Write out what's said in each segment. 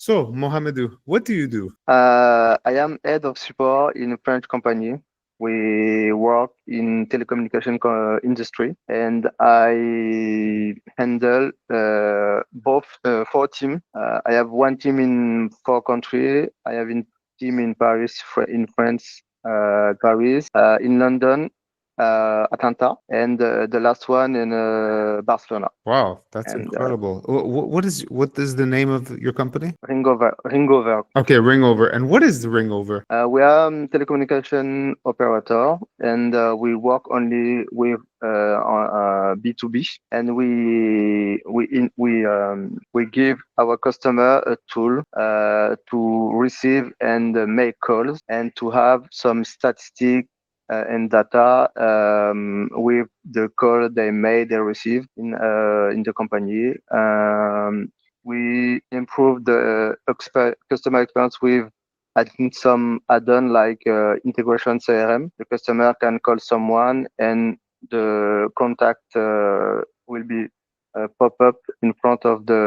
So, Mohamedou, what do you do? I am head of support in a French company. We work in telecommunication industry, and I handle both four teams. I have one team in four countries. I have a team in Paris, in France, Paris, in London, Atlanta, and the last one in Barcelona. Wow, that's And incredible. What is the name of your company? Ringover. Okay, Ringover. And what is the Ringover? We are telecommunication operator, and we work only with B2B, and we give our customer a tool to receive and make calls, and to have some statistic and data with the call they receive in the company. We improve the customer experience with adding some add-on like integration CRM. The customer can call someone, and the contact will be pop up in front of the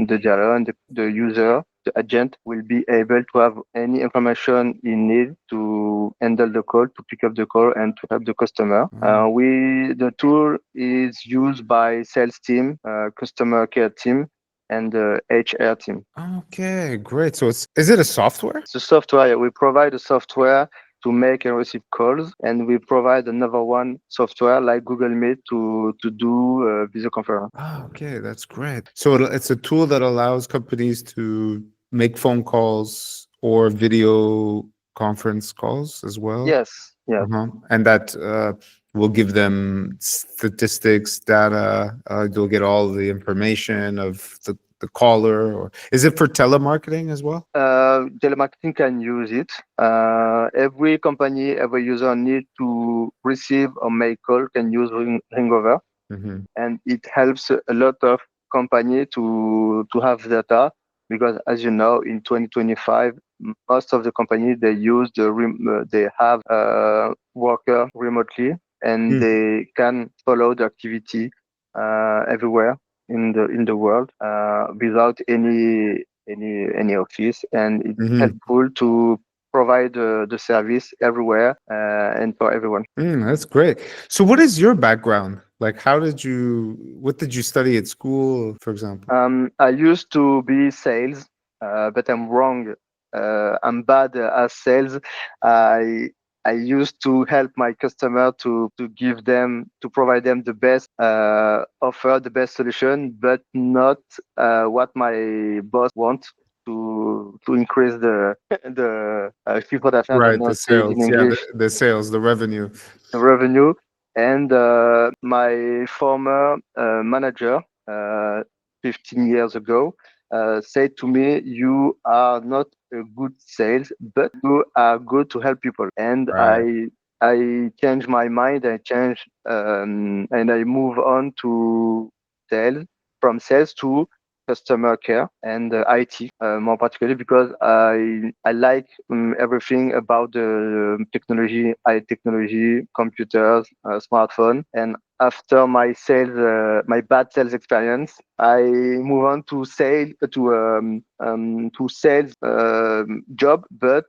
dialer, and the user, the agent, will be able to have any information he need to handle the call, to pick up the call, and to help the customer. The tool is used by sales team, customer care team, and the HR team. Okay, great. So is it a software? The software, we provide a software to make and receive calls, and we provide another one software like Google Meet to do video conference. Oh, okay, that's great. So it's a tool that allows companies to make phone calls or video conference calls as well. Yes, yes. And that will give them statistics, data. They'll get all the information of the caller. Or is it for telemarketing as well? Telemarketing can use it. Every company, every user need to receive or make call can use Ringover, Hmm. and it helps a lot of company to have data, because as you know, in 2025, most of the company they use they have worker remotely, and they can follow the activity everywhere in the world without any office, and it's Hmm. helpful to provide the service everywhere and for everyone. That's great. So, what is your background? Like, what did you study at school, for example? I used to be sales, but I'm wrong. I'm bad at sales. I I used to help my customer to provide them the best offer, the best solution, but not what my boss wants to increase the the chiffre d'affaires. I don't Right, know the how to say it in sales. Yeah, English, the sales, the revenue. revenue. And my former manager, uh, 15 years ago, said to me, "You are not a good sales, but you are good to help people." And Right. I changed my mind. I changed and I move on to sales, from sales to customer care and IT, more particularly because I like everything about the technology, high technology, computers, smartphone. And after my bad sales experience, I move on to sales job, but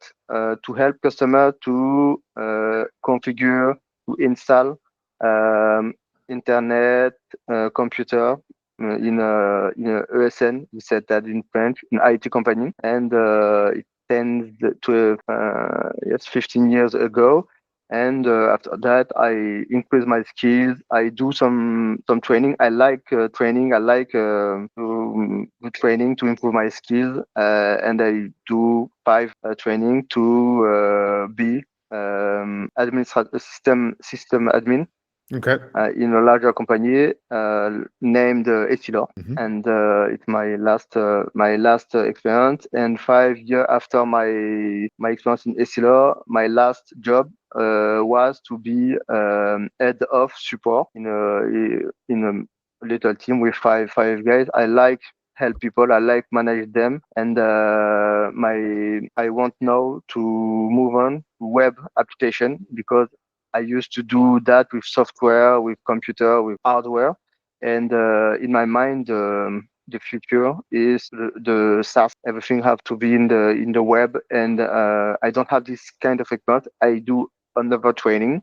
to help customer to configure, to install um, internet, computer in a ESN. We said that in French, in IT company, and it tends to yes, 15 years ago. And after that, I increase my skills. I do some training. I like training. I like to do training to improve my skills. And I do 5 training to be system admin Okay. in a larger company named Essilor. Hmm. And it's my last experience. And 5 years after my experience in Essilor, my last job was to be head of support in a little team with five guys. I like help people. I like manage them, and I want now to move on to web application, because I used to do that with software, with computer, with hardware, and in my mind, the future is the SaaS. Everything have to be in the web, and I don't have this kind of expert. I do another training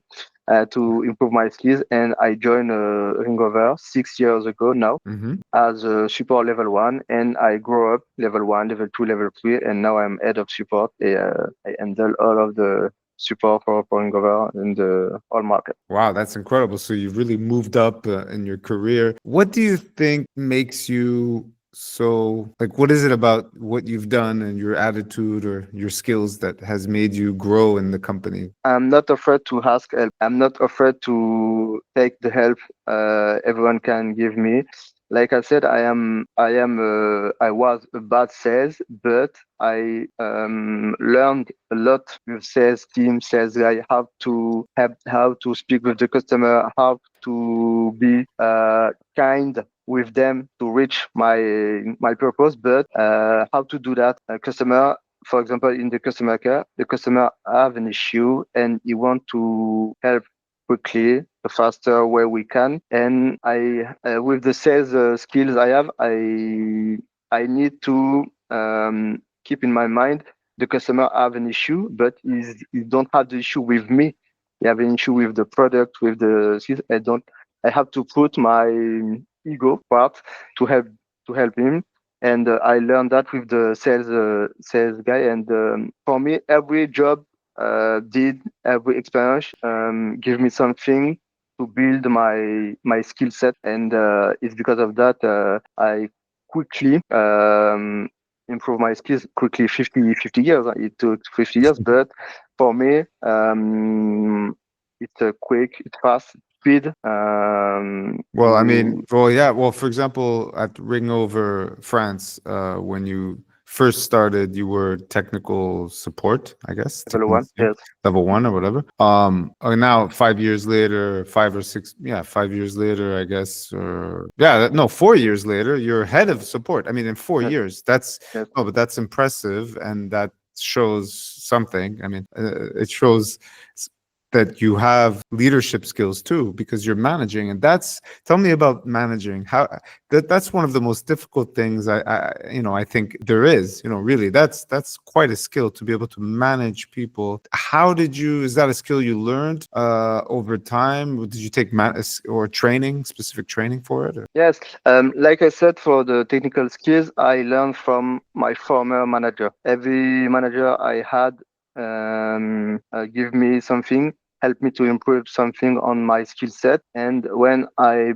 to improve my skills, and I joined Ringover 6 years ago now Mm-hmm. as a support level 1, and I grow up level 1, level 2, level 3, and now I'm head of support. I handle all of the support for Ringover in the all market. Wow, that's incredible. So you've really moved up in your career. What do you think makes you so, like, what is it about what you've done and your attitude or your skills that has made you grow in the company? I'm not afraid to ask help. I'm not afraid to take the help everyone can give me. Like I said, I was a bad sales, but I learned a lot with sales team, sales guy, how to speak with the customer, how to be kind with them to reach my purpose. But how to do that, customer, for example, in the customer care, the customer have an issue and you want to help quickly, the faster way we can. And with the sales skills I have, I need to keep in my mind the customer have an issue, but he don't have the issue with me. He have an issue with the product, with the skills. I have to put my ego part to help him, and I learned that with the sales guy. And for me, every job did every experience give me something to build my skill set, and it's because of that I quickly improve my skills quickly. 50 years, it took 50 years, but for me it's quick, it's fast, speed Well, I to mean, well, yeah. Well, for example, at Ringover France, when you first started, you were technical support, I guess, level 1. yeah, Yes. level 1 or whatever. Now 5 years later, 5 or 6, yeah, 5 years later, I guess, or yeah, no, 4 years later, you're head of support. I mean, in four Yes. years, that's Yes. no, but that's impressive, and that shows something. I mean, it shows that you have leadership skills too, because you're managing, and tell me about managing. How that's one of the most difficult things I think there is. Really, that's quite a skill to be able to manage people. How did you? Is that a skill you learned over time? Did you take or training, specific training for it? Or? Yes, like I said, for the technical skills, I learned from my former manager. Every manager I had give me something, help me to improve something on my skill set. And when I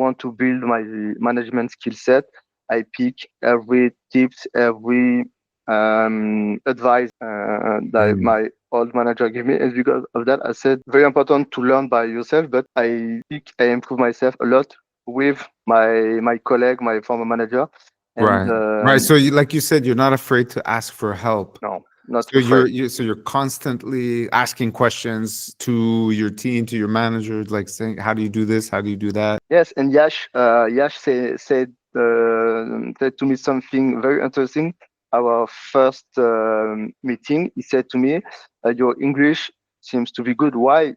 want to build my management skill set, I pick every tips, every advice that Mm, my old manager gave me. And because of that, I said very important to learn by yourself. But I improve myself a lot with my colleague, my former manager, and right, right. So, like you said, you're not afraid to ask for help. no, not So afraid. you're constantly asking questions to your team, to your manager, like saying, "How do you do this? How do you do that?" Yes, and Yash said to me something very interesting. Our first meeting, he said to me, "Your English seems to be good. Why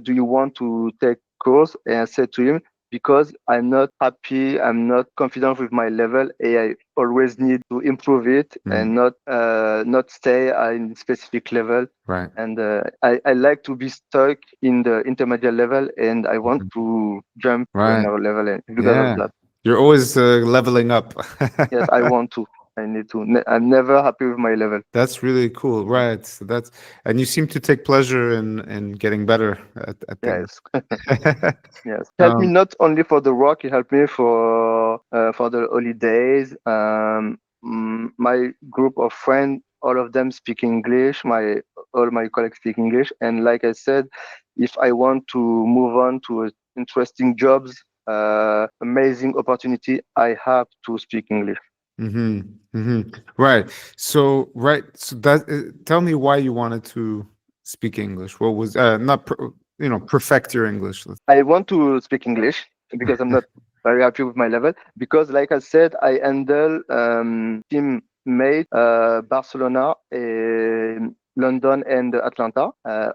do you want to take course?" And I said to him, "Because I'm not happy, I'm not confident with my level, and I always need to improve it Mm, and not stay in specific level. right. And I like to be stuck in the intermediate level, and I want Mhm. to jump to Right. another level. And because of Yeah. that, You're always leveling up. yes, I want to. I need to. I'm never happy with my level. That's really cool. Right. So and you seem to take pleasure in getting better at things. Yes, yes. It helped me Um, not only for the work. It helped me for the holidays. My group of friends, all of them speak English. All my colleagues speak English. And like I said, if I want to move on to interesting jobs, amazing opportunity, I have to speak English. right. Right. So tell me why you wanted to speak English. What was not perfect your English. I want to speak English because I'm not very happy with my level. Because, like I said, I handle teammate Barcelona, London, and Atlanta.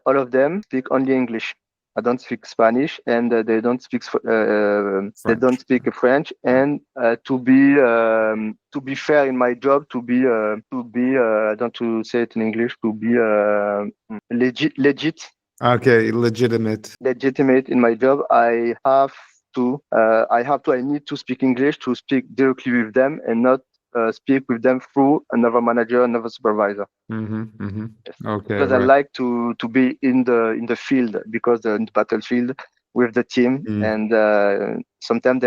All of them speak only English. I don't speak Spanish, and they don't French. speak French. Right. And to be fair in my job, I don't to say it in English, to be Okay, legitimate. legitimate in my job, I need to speak English to speak directly with them and not speak with them through another manager, another supervisor. Mm-hmm, mm-hmm. Yes. Okay, Because I right. like to be in the field, because in the battlefield with the team, Mm, and sometimes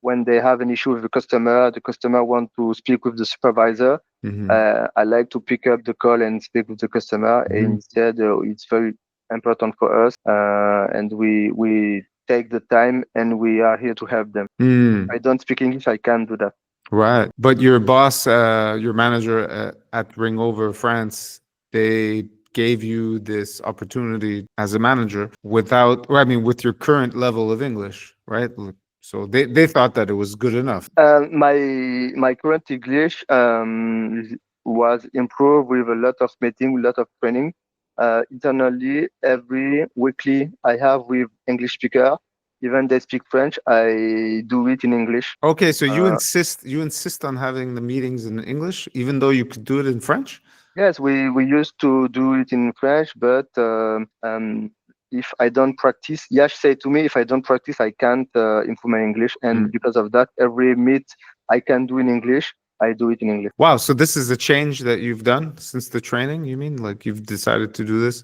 when they have an issue with the customer want to speak with the supervisor. mm-hmm, I like to pick up the call and speak with the customer. And mm-hmm. he said it's very important for us, and we take the time and we are here to help them. Mm. I don't speak English, I can't do that. Right. But your boss, your manager at Ringover France, they gave you this opportunity as a manager without, well, I mean, with your current level of English, right? So they thought that it was good enough. My current English was improved with a lot of meeting, a lot of training. Internally, every weekly I have with English speaker. Even they speak French, I do it in English. Okay, so Uh, you insist on having the meetings in English, even though you could do it in French? yes, we used to do it in French, but if I don't practice, Yash say to me, if I don't practice, I can't improve my English. And Mm. because of that, every meet I can do in English, I do it in English. Wow, so this is a change that you've done since the training, you mean? Like you've decided to do this?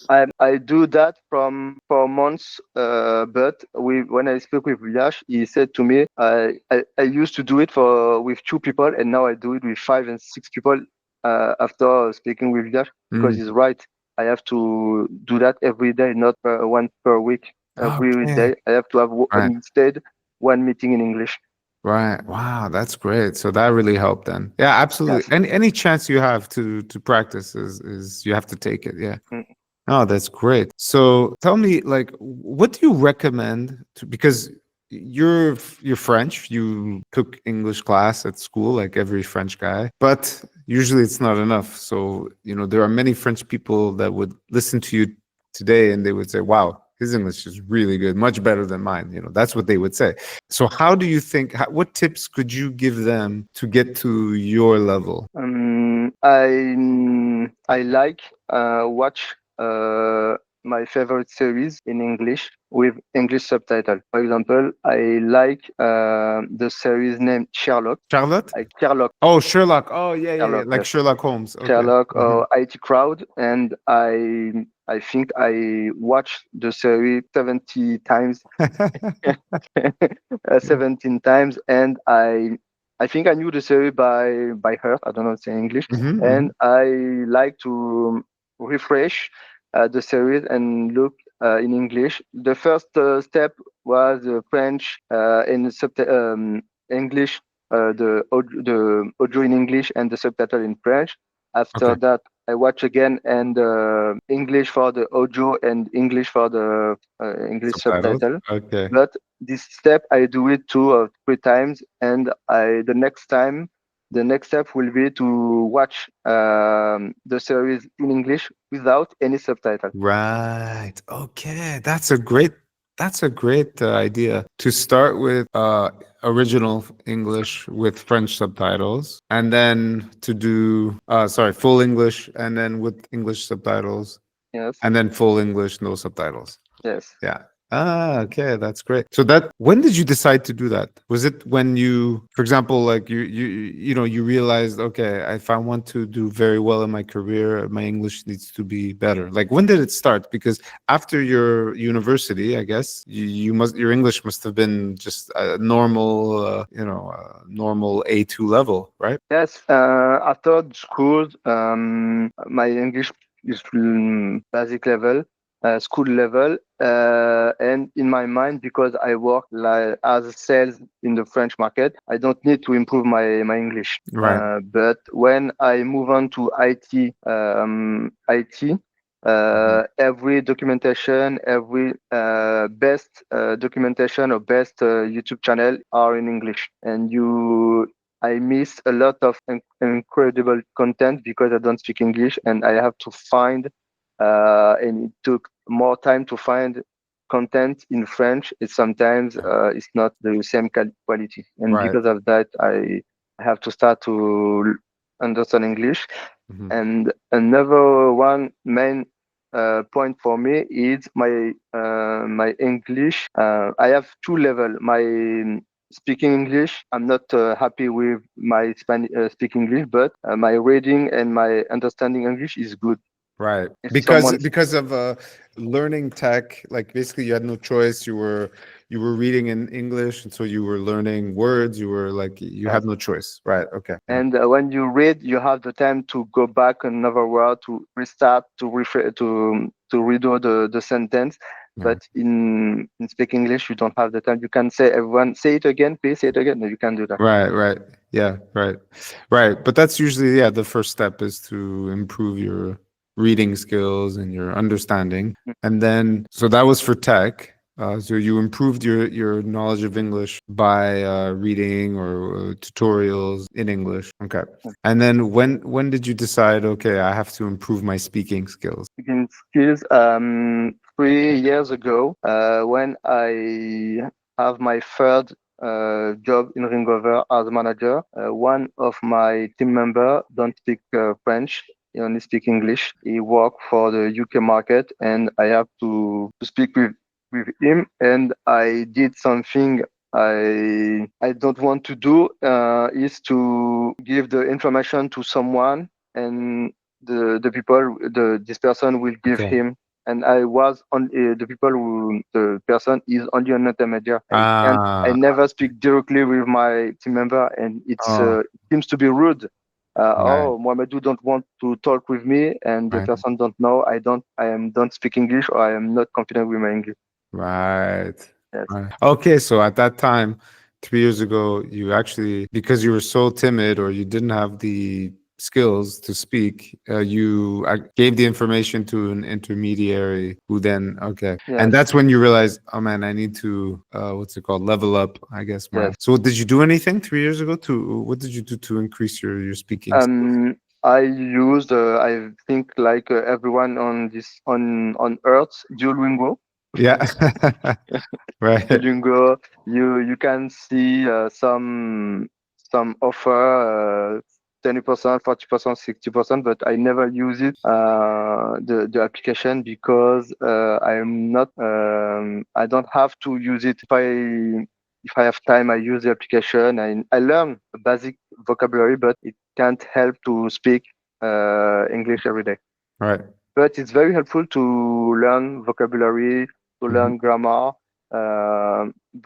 I do that from for months, but when I spoke with Yash, he said to me, I used to do it for with two people, and now I do it with 5 and 6 people. After speaking with Yash, because Mm. he's right, I have to do that every day, not one per week. Every Okay. day, I have to have Right. instead one meeting in English. Right. Wow, that's great. So that really helped then. Yeah, absolutely. Yes. Any chance you have to practice is you have to take it. Yeah. Mm. Oh, that's great. So tell me, like, what do you recommend to, because you're French, you took English class at school like every French guy, but usually it's not enough. So, there are many French people that would listen to you today and they would say, wow, his English is really good, much better than mine. That's what they would say. So how do you think, what tips could you give them to get to your level? I like watch my favorite series in English with English subtitle. For example, I like the series named Sherlock. Charlotte? Like Sherlock, Oh, Sherlock. Oh, yeah, yeah, yeah. Sherlock, Like yes, Sherlock Holmes. Okay. Sherlock Hmm. or IT Crowd, and I think I watched the series 70 times, 17 times, and I think I knew the series by heart. I don't know say English, Hmm, and hmm. I like to refresh the series and look in English. The first step was French in English, the audio in English and the subtitle in French. After Okay. that, I watch again and English for the audio and English for the English Subtitles. subtitle. Okay. But this step I do it 2 or 3 times, and the next step will be to watch the series in English without any subtitle. Right. Okay. That's a great idea to start with original English with French subtitles and then to do sorry, full English and then with English subtitles Yes, and then full English, no subtitles. yes. Yeah. Ah, okay, that's great. So when did you decide to do that? Was it when you, for example, like you realized, okay, if I want to do very well in my career, my English needs to be better. Like when did it start? Because after your university, I guess your English must have been just a normal, normal A2 level, right? Yes, after school, my English is basic level, school level, and in my mind, because I work like as a sales in the French market, I don't need to improve my English. Right. But when I move on to IT, Mhm. every documentation, every best documentation or best YouTube channel are in English, and I miss a lot of incredible content because I don't speak English, and I have to find, and it took more time to find content in French is sometimes it's not the same quality, and Right. because of that, I have to start to understand English. Mhm. And another one main point for me is my English. I have two level. My speaking English, I'm not happy with my speaking English, but my reading and my understanding English is good. Right. If Because someone, because of learning tech, like basically you had no choice. You were reading in English, and so you were learning words. You were like you had yes. no choice. Right. Okay. Yeah. And when you read, you have the time to go back another word, to restart, to refer, to redo the sentence. Yeah. But in speaking English, you don't have the time. You can say, everyone, say it again, please say it again. No, you can do that. Right, right. Yeah, right. Right. But that's usually, yeah, the first step is to improve your reading skills and your understanding. And then, so that was for tech. So you improved your knowledge of English by reading or tutorials in English. Okay. And then when did you decide, okay, I have to improve my speaking skills? Speaking skills, 3 years ago, when I have my third job in Ringover as manager, one of my team member don't speak French. He only speak English. He work for the UK market, and I have to speak with him. And I did something I don't want to do, is to give the information to someone, and the people this person will give Okay. him. And I was on the people who the person is only an intermediary. I Ah, never speak directly with my team member, and oh, it seems to be rude. right, Oh, Mohamedou don't want to talk with me, and the right. person don't know I don't speak English, or I am not confident with my English. Right. Yes, Right. Okay, so at that time, 3 years ago, you actually, because you were so timid or you didn't have the skills to speak, you gave the information to an intermediary who then, okay. And yes, that's when you realized, oh man, I need to, what's it called? Level up, I guess, my. yes. So did you do anything 3 years ago what did you do to increase your speaking skills? I used, I think, like everyone on this on Earth, Duolingo. Yeah. Right. Duolingo, you can see some offer 20%, 40%, 60%, but I never use it, the application, because I don't have to use it. If I have time, I use the application. I learn basic vocabulary, but it can't help to speak English every day. Right. But it's very helpful to learn vocabulary, to Mhm. learn grammar,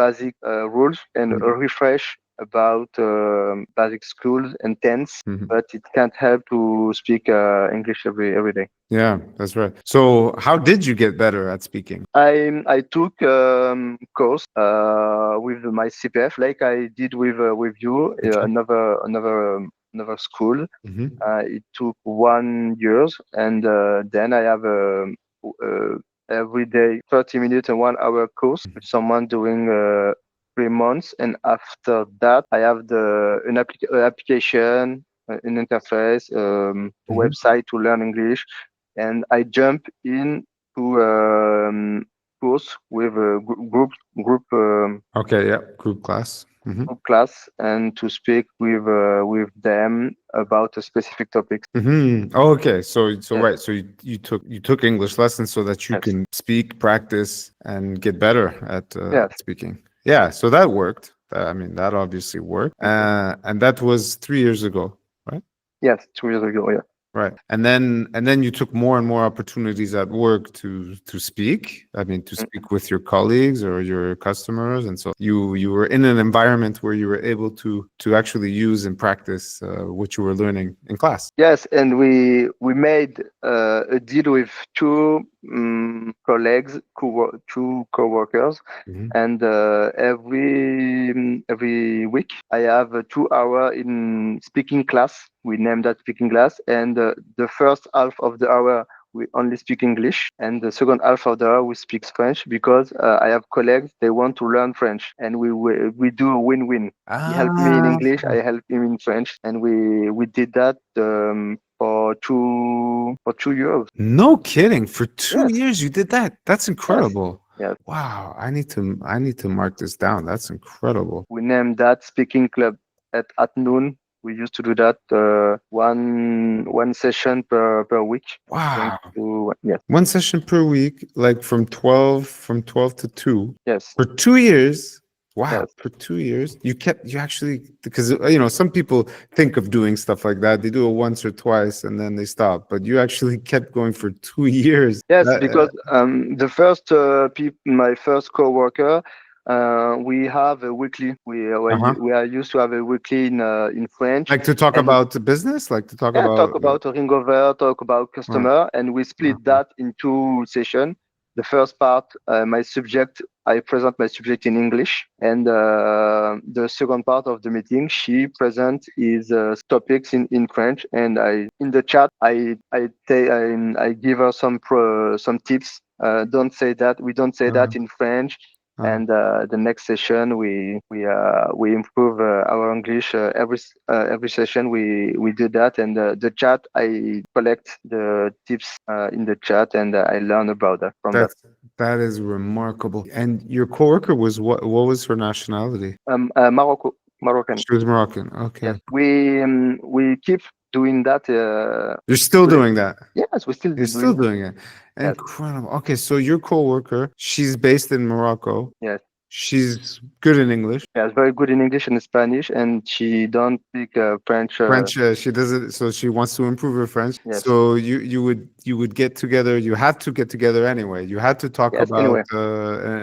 basic rules, and a Mhm. refresh about basic schools and tense. Mhm. But it can't help to speak English every day. Yeah, that's right. So, how did you get better at speaking? I took course with my CPF, like I did with you, Okay. another school. Hmm. It took 1 year, and then I have uh, every day 30 minutes and 1 hour course with someone doing 3 months, and after that I have application, an interface, Hmm. website to learn English, and I jump in to course with a group Okay, yeah, group class. Hmm. group class, and to speak with them about a specific topic. Hmm. Oh, okay. So Yes, right. So you took English lessons so that you yes, can speak, practice, and get better at yes, speaking. Yeah. So that worked. I mean, that obviously worked. okay. And that was 3 years ago, right? Yes, 2 years ago. Yeah. Right. And then you took more and more opportunities at work to speak. I mean, to Mm. speak with your colleagues or your customers. And so you were in an environment where you were able to actually use and practice what you were learning in class. Yes, and we made a deal with two colleagues, two co-workers, Hmm. and every week I have a 2 hour in speaking class. We name that speaking class, and the first half of the hour we only speak English, and the second half of the hour we speak French, because I have colleagues, they want to learn French, and we do a win-win. He helped me in Ah, English, I helped him in French, and we did that for 2 years. no kidding. For two Yes, years you did that. That's yes, incredible. Yes. Wow, I need to mark this down. That's incredible. We named that speaking club at noon. We used to do that one session per week. Going Wow. to yes, One session per week, like from 12 to 2 yes, for 2 years. Wow, yes, for 2 years. You actually, because some people think of doing stuff like that. They do it once or twice and then they stop. But you actually kept going for 2 years. yes. Because the first my first coworker, we have a weekly. Uh-huh. We are used to have a weekly in French, Like to talk and about the business, like to talk yeah, talk about about a ring over, talk about uh, customer, and we split uh, that in two sessions. The first part, my subject, I present my subject in English, and the second part of the meeting, she presents his topics in French, and in the chat, I give her some tips. Don't say that. We don't say uh, that in French. uh, And the next session, we improve our English. Every session, we do that. And the chat, I collect the tips in the chat, and I learn about that from that. that's that is remarkable. And your coworker was what was her nationality? Moroccan. She was Moroccan. Yes, Okay. we keep doing that. You're still During, doing that. yes, we still You're still doing. doing it. Yes, Incredible. Okay, so your coworker, she's based in Morocco. yes. She's good in English. Yes, very good in English and Spanish, and she don't speak French. French, she doesn't. So she wants to improve her French. Yes, So you would get together. You had to get together anyway. You had to talk yes. about Anyway,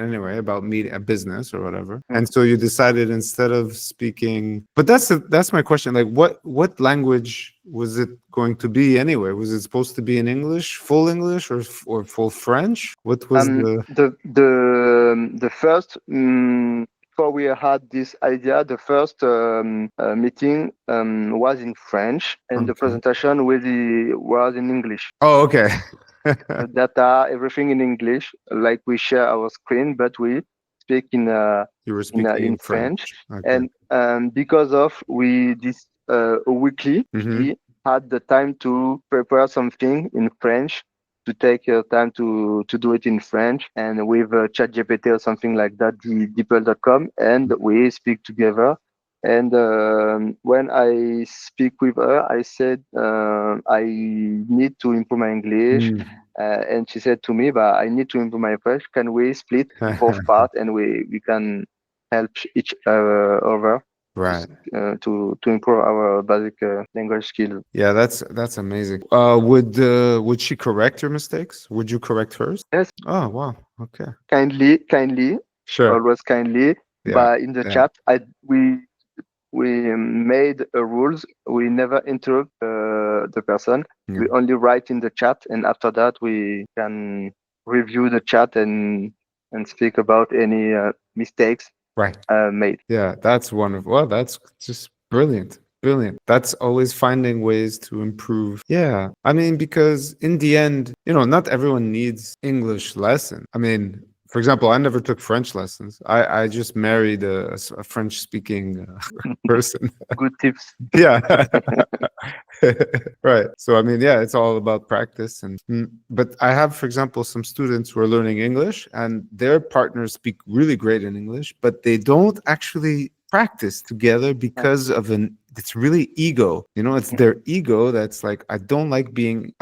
anyway about meeting a business or whatever. mm. And so you decided instead of speaking. But that's my question. Like, what language was it going to be anyway? Was it supposed to be in English, or full French? What was the? The first before we had this idea, the first meeting was in French, and the Okay. presentation really was in English. Oh, okay. The data, everything in English. Like we share our screen, but we speak You were speaking in in French. French. Okay. And because of we this weekly, Mm-hmm. she had the time to prepare something in French, to take time to do it in French, and with ChatGPT or something like that, the DeepL.com, and we speak together. And when I speak with her, I said I need to improve my English, and she said to me, "But I need to improve my French. Can we split both part, and we can help each other to Right. to improve our basic language skills?" Yeah, that's amazing. Would she correct your mistakes? Would you correct hers? Yes, Oh, wow. Okay. kindly, Sure. always kindly. Yeah. But in the Yeah. chat, we made rules. We never interrupt the person. Yeah. We only write in the chat, and after that, we can review the chat and speak about any mistakes Right. made. Yeah, that's wonderful. Well, that's just brilliant. Brilliant. That's always finding ways to improve. Yeah. I mean, because in the end, not everyone needs English lesson. I mean, for example, I never took French lessons. I just married a French speaking person. Good tips. Yeah. Right. So I mean, yeah, it's all about practice but I have, for example, some students who are learning English and their partners speak really great in English, but they don't actually practice together because of it's really ego. It's their ego that's like, I don't like being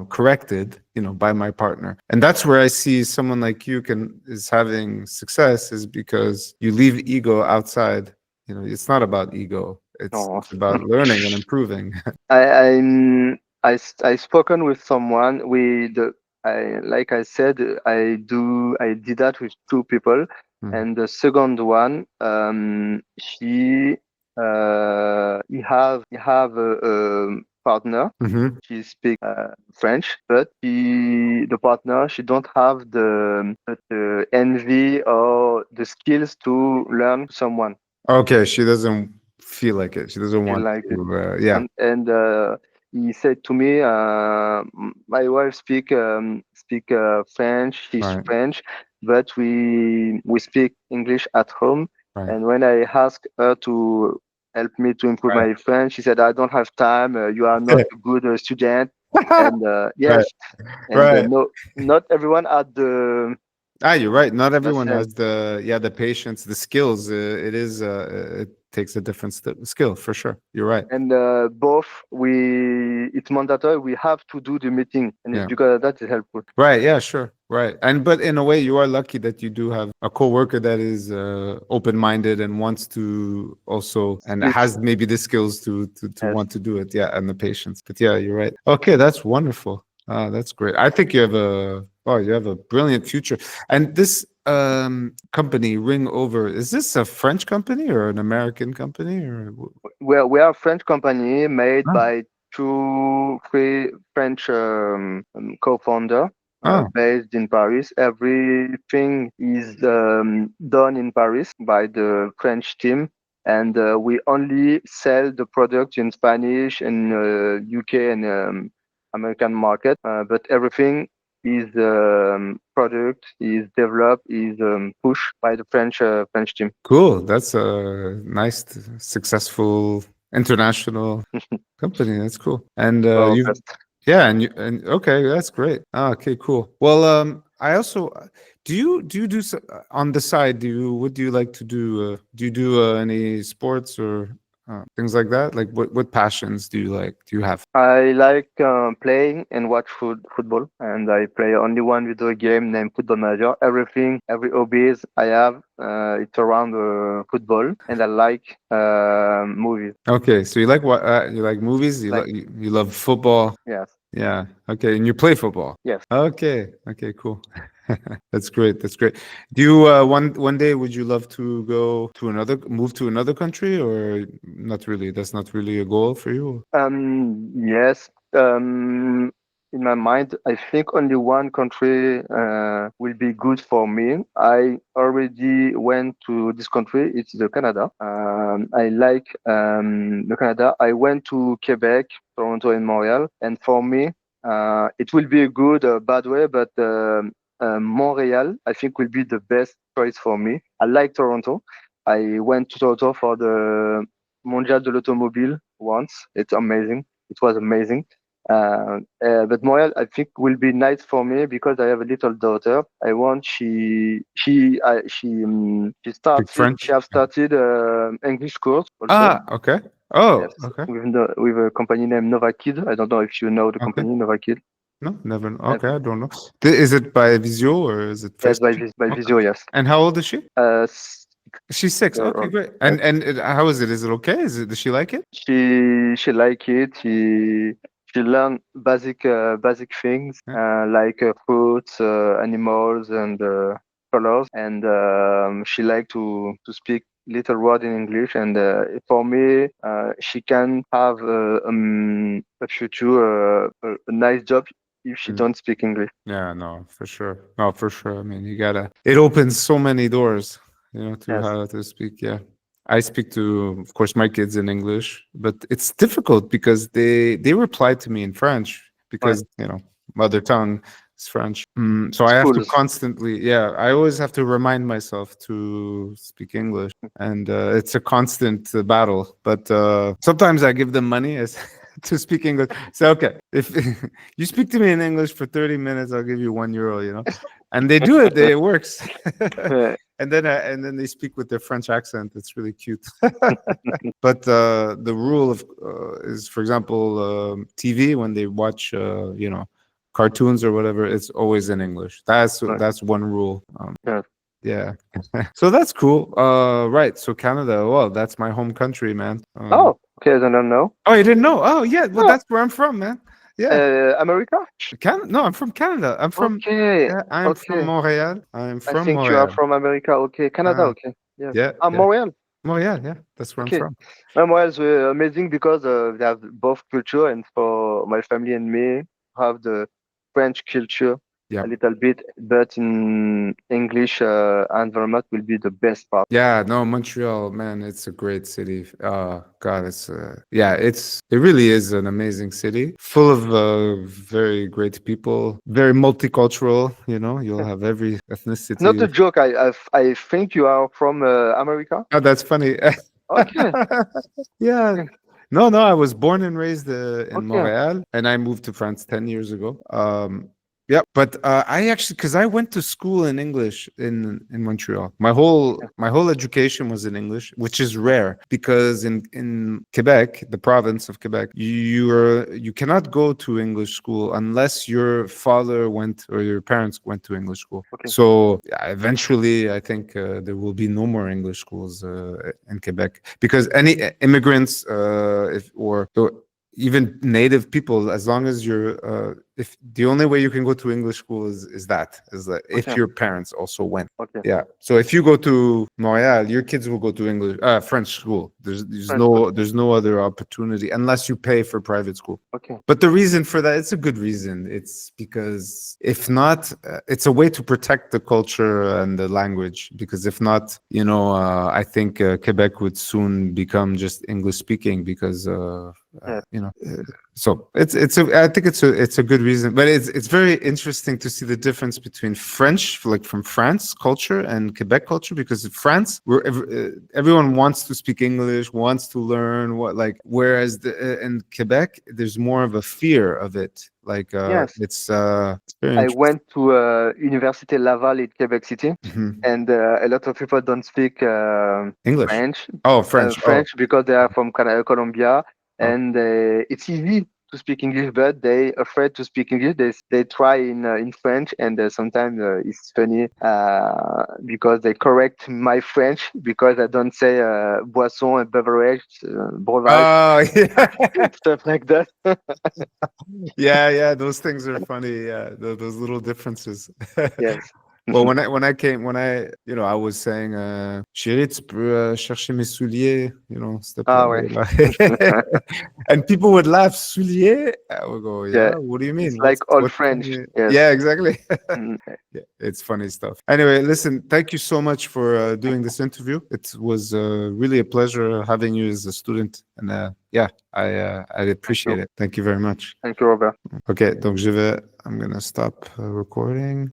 corrected, by my partner. And that's where I see someone like you is having success, is because you leave ego outside. It's not about ego. It's No. it's about learning and improving. I spoken with someone. Like I said, I did that with two people, Mm. and the second one, he have a partner. Mhm. She speaks French, but the partner, she don't have the envy or the skills to learn someone. Okay, she doesn't feel like it. She doesn't Feel want like it. to. Yeah. And he said to me, my wife speak French. She's Right. French, but we speak English at home. Right. And when I asked her to help me to improve Right. my French, she said, "I don't have time. You are not a good student." And Right. yes, and Right. no, not everyone had Ah, you're right. Not The everyone has same. the patience, the skills. It is it takes a different skill for sure. You're right. And both it's mandatory. We have to do the meeting, and Yeah. because of that is helpful. Right. Yeah. Sure. Right. And but in a way, you are lucky that you do have a coworker that is open-minded and wants to also and Speak. has maybe the skills to Yes. want to do it. Yeah, and the patience. But yeah, you're right. Okay, that's wonderful. That's great. I think you have a brilliant future. And this company Ring Over, is this a French company or an American company or? We are a French company made Ah, by three French co-founder ah, based in Paris. Everything is done in Paris by the French team, and we only sell the product in Spanish and UK and American market. But everything is product is developed is pushed by the French team. cool. That's a nice, successful international company. That's cool. And Well, you've yeah, and okay, that's great. Ah, okay, cool. Well, I also do you do on the side? What do you like to do? Do you do any sports or things like that? Like what passions do you like? Do you have? I like playing and watch football, and I play only one video game named Football Manager. Every hobbies I have, it's around football, and I like movies. Okay, so you like what? You like movies? Like You love football? yes, Yeah. Okay, and you play football? yes. Okay. Okay, cool. That's great. That's great. Do you one day would you love to move to another country or not really? That's not really a goal for you? Yes. In my mind, I think only one country will be good for me. I already went to this country. It's the Canada. I like the Canada. I went to Quebec, Toronto, and Montreal, and for me, it will be a good, bad way, but Montreal, I think, will be the best choice for me. I like Toronto. I went to Toronto for the Mondial de l'Automobile once. It's amazing. It was amazing. But Montreal, I think, will be nice for me because I have a little daughter. I want Speak she French? have started English course also. Ah, okay. Oh, Yes, okay. with a company named Nova Kid. I don't know if you know the Okay. company Nova Kid. No, never. Uh, Okay, I don't know. Is it by Visio or is it yes, face to face? by Okay. Visio. Yes. And how old is she? Uh, s- She's 6. Okay, great. yes. And how is it? Is it okay? Does she like it? She like it. She learn basic things Yeah. like fruits, animals, and colors. And she like to speak little word in English. And for me, she can have a future, a nice job if she Mm. don't speak English. Yeah, no, for sure. No, for sure. I mean, it opens so many doors, to Yes, how to speak. Yeah. I speak to, of course, my kids in English, but it's difficult because they reply to me in French ouais. because, mother tongue is French. So I have to Schools. constantly, yeah, I always have to remind myself to speak English. And it's a constant battle. But sometimes I give them money as to speak English. So, okay, if you speak to me in English for 30 minutes, I'll give you €1, and they do it. It works. Ouais. And then they speak with their French accent. It's really cute. But the rule of is, for example, TV when they watch, cartoons or whatever, it's always in English. Ouais. That's one rule. Yeah. Yeah. So that's cool. Right. So Canada. Well, that's my home country, man. Oh, okay. I don't know. Oh, you didn't know? Oh, yeah. Well, Oh, that's where I'm from, man. Yeah. America? No, I'm from Canada. Okay. I'm from Okay. Montreal. I'm I from think you are Montreal. from America. Okay. Canada. Uh, Okay. Yes. yeah, Ah, yeah. Montreal. Montreal, yeah. That's where I'm Okay. from. Montreal is amazing because they have both culture, and for my family and me, have the French culture Yeah. a little bit, but in English environment will be the best part. Yeah, no, Montreal, man, it's a great city. God, yeah, it really is an amazing city, full of very great people, very multicultural. You'll have every Not a ethnicity. joke. I think you are from America. Oh, that's funny. Okay. Yeah. Okay. No, I was born and raised in Okay. Montreal, and I moved to France 10 years ago. Yeah, but I actually, because I went to school in English in Montreal. My whole education was in English, which is rare because in Quebec, the province of Quebec, you cannot go to English school unless your father went or your parents went to English school. Okay. So yeah, eventually, I think there will be no more English schools in Quebec because any immigrants, if or even native people, as long as you're if the only way you can go to English school is that if Okay. your parents also went. Okay. Yeah, so if you go to Montreal, your kids will go to English French school. There's French school. no other opportunity unless you pay for private school. Okay. But the reason for that, it's a good reason. It's because if not, it's a way to protect the culture and the language. Because if not, I think Quebec would soon become just English speaking because, Yes. so I think it's a good reason. But it's very interesting to see the difference between French, like from France culture and Quebec culture. Because in France, everyone wants to speak English, wants to learn whereas in Quebec, there's more of a fear of it. Like Yes. it's very I interesting. went to Université Laval in Quebec City, Mhm. and a lot of people don't speak English. French, Oh, French. Oh, because they are from Colombia, oh. and it's easy to speak English, but they afraid to speak English. They try in French, and sometimes it's funny because they correct my French because I don't say boisson and beverage, breuvage, Oh, yeah. stuff like that. Yeah. Those things are funny. Yeah, those little differences. Yes. Well, I was saying, chérie, tu peux chercher mes souliers, s'il te Ah ouais. plaît. And people would laugh, souliers? I would go, Yeah, yeah, what do you it's mean? like old What's French. funny? Yes. Yeah, exactly. Mm. Yeah, it's funny stuff. Anyway, listen, thank you so much for doing this interview. It was really a pleasure having you as a student. And yeah, I Thank appreciate you. it. Thank you very much. Thank you, Robert. Okay, donc I'm gonna stop recording.